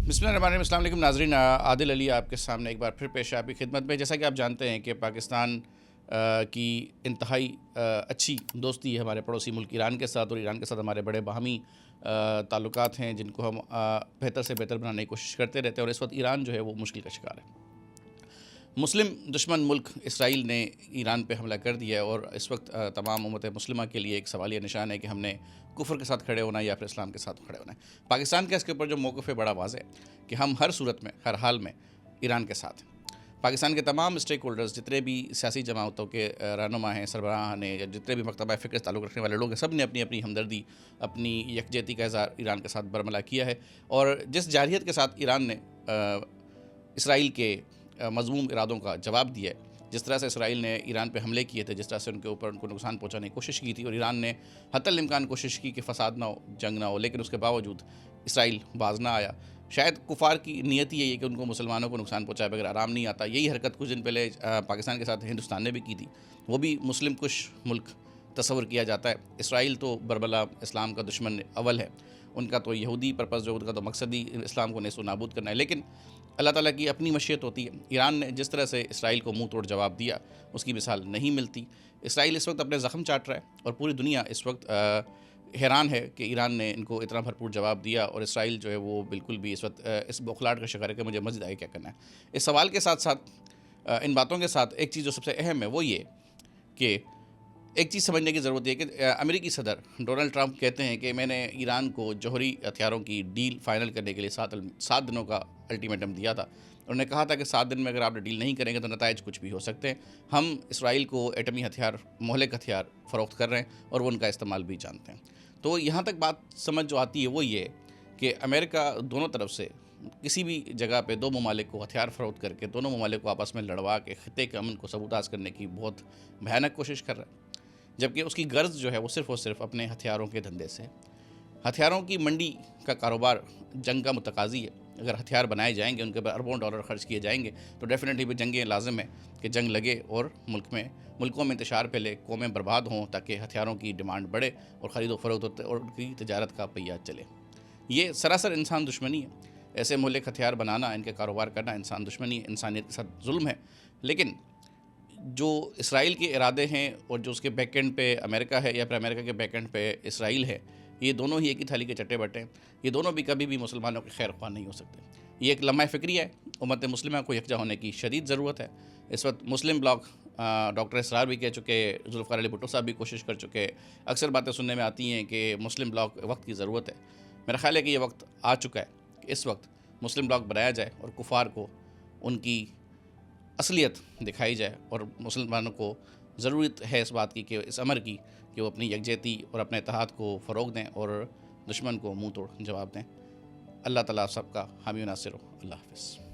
بسم اللہ الرحمن الرحیم۔ السلام علیکم ناظرین، عادل علی آپ کے سامنے ایک بار پھر پیش ہے آپ کی خدمت میں۔ جیسا کہ آپ جانتے ہیں کہ پاکستان کی انتہائی اچھی دوستی ہے ہمارے پڑوسی ملک ایران کے ساتھ، اور ایران کے ساتھ ہمارے بڑے باہمی تعلقات ہیں جن کو ہم بہتر سے بہتر بنانے کی کوشش کرتے رہتے ہیں، اور اس وقت ایران جو ہے وہ مشکل کا شکار ہے۔ مسلم دشمن ملک اسرائیل نے ایران پہ حملہ کر دیا ہے، اور اس وقت تمام امت مسلمہ کے لیے ایک سوالیہ نشان ہے کہ ہم نے کفر کے ساتھ کھڑے ہونا ہے یا پھر اسلام کے ساتھ کھڑے ہونا ہے۔ پاکستان کا اس کے اوپر جو موقف ہے بڑا واضح ہے کہ ہم ہر صورت میں، ہر حال میں ایران کے ساتھ ہیں۔ پاکستان کے تمام اسٹیک ہولڈرز، جتنے بھی سیاسی جماعتوں کے رہنما ہیں، سربراہ ہیں، یا جتنے بھی مکتبہ فکر سے تعلق رکھنے والے لوگ ہیں، سب نے اپنی اپنی ہمدردی، اپنی یکجہتی کا اظہار ایران کے ساتھ برملا کیا ہے۔ اور جس جارحیت کے ساتھ ایران نے اسرائیل کے مذموم ارادوں کا جواب دیا ہے، جس طرح سے اسرائیل نے ایران پہ حملے کیے تھے، جس طرح سے ان کے اوپر ان کو نقصان پہنچانے کی کوشش کی تھی، اور ایران نے حتی الامکان کوشش کی کہ فساد نہ ہو، جنگ نہ ہو، لیکن اس کے باوجود اسرائیل باز نہ آیا۔ شاید کفار کی نیت یہی ہے کہ ان کو مسلمانوں کو نقصان پہنچائے بغیر آرام نہیں آتا۔ یہی حرکت کچھ دن پہلے پاکستان کے ساتھ ہندوستان نے بھی کی تھی، وہ بھی مسلم کش ملک تصور کیا جاتا ہے۔ اسرائیل تو بربلا اسلام کا دشمن اول ہے، ان کا تو یہودی پرپس جو ان کا تو مقصد ہی اسلام کو نیست و نابود کرنا ہے، لیکن اللہ تعالیٰ کی اپنی مشیت ہوتی ہے۔ ایران نے جس طرح سے اسرائیل کو منہ توڑ جواب دیا، اس کی مثال نہیں ملتی۔ اسرائیل اس وقت اپنے زخم چاٹ رہا ہے، اور پوری دنیا اس وقت حیران ہے کہ ایران نے ان کو اتنا بھرپور جواب دیا، اور اسرائیل جو ہے وہ بالکل بھی اس وقت اس بوکھلاہٹ کا شکار ہے کہ مجھے مزید آگے کیا کرنا ہے۔ اس سوال کے ساتھ ساتھ ان باتوں کے ساتھ ایک چیز جو سب سے اہم ہے وہ یہ کہ ایک چیز سمجھنے کی ضرورت ہے کہ امریکی صدر ڈونلڈ ٹرمپ کہتے ہیں کہ میں نے ایران کو جوہری ہتھیاروں کی ڈیل فائنل کرنے کے لیے 7 دنوں کا الٹیمیٹم دیا تھا۔ انہوں نے کہا تھا کہ 7 دن میں اگر آپ ڈیل نہیں کریں گے تو نتائج کچھ بھی ہو سکتے ہیں۔ ہم اسرائیل کو ایٹمی ہتھیار، مہلک ہتھیار فروخت کر رہے ہیں، اور وہ ان کا استعمال بھی جانتے ہیں۔ تو یہاں تک بات سمجھ جو آتی ہے وہ یہ کہ امریکہ دونوں طرف سے کسی بھی جگہ پہ دو ممالک کو ہتھیار فروخت کر کے دونوں ممالک کو آپس میں لڑوا کے خطے کے امن کو سبوتاز کرنے کی بہت بھیانک کوشش کر رہا ہے، جبکہ اس کی غرض جو ہے وہ صرف اور صرف اپنے ہتھیاروں کے دھندے سے ہے۔ ہتھیاروں کی منڈی کا کاروبار جنگ کا متقاضی ہے۔ اگر ہتھیار بنائے جائیں گے، ان کے اوپر اربوں ڈالر خرچ کیے جائیں گے، تو ڈیفینیٹلی بھی جنگیں لازم ہے کہ جنگ لگے اور ملکوں میں انتشار پھیلے، قومیں برباد ہوں، تاکہ ہتھیاروں کی ڈیمانڈ بڑھے اور خرید و فروخت ہوتے اور ان کی تجارت کا پہیہ چلے۔ یہ سراسر انسان دشمنی ہے۔ ایسے مہلک ہتھیار بنانا، ان کے کاروبار کرنا انسان دشمنی ہے، انسانیت کے ساتھ ظلم ہے۔ لیکن جو اسرائیل کے ارادے ہیں اور جو اس کے بیک اینڈ پہ امریکہ ہے، یا پھر امریکہ کے بیک اینڈ پہ اسرائیل ہے، یہ دونوں ہی ایک ہی تھالی کے چٹے بٹے ہیں۔ یہ دونوں بھی کبھی بھی مسلمانوں کے خیر خواہ نہیں ہو سکتے۔ یہ ایک لمحہ فکری ہے۔ امت مسلمہ کو یکجا ہونے کی شدید ضرورت ہے۔ اس وقت مسلم بلاک ڈاکٹر اسرار بھی کہہ چکے، ذوالفقار علی بھٹو صاحب بھی کوشش کر چکے۔ اکثر باتیں سننے میں آتی ہیں کہ مسلم بلاک وقت کی ضرورت ہے۔ میرا خیال ہے کہ یہ وقت آ چکا ہے کہ اس وقت مسلم بلاک بنایا جائے اور کفار کو ان کی اصلیت دکھائی جائے، اور مسلمانوں کو ضرورت ہے اس بات کی کہ اس امر کی کہ وہ اپنی یکجہتی اور اپنے اتحاد کو فروغ دیں اور دشمن کو منہ توڑ جواب دیں۔ اللہ تعالیٰ سب کا حامی و ناصر ہو۔ اللہ حافظ۔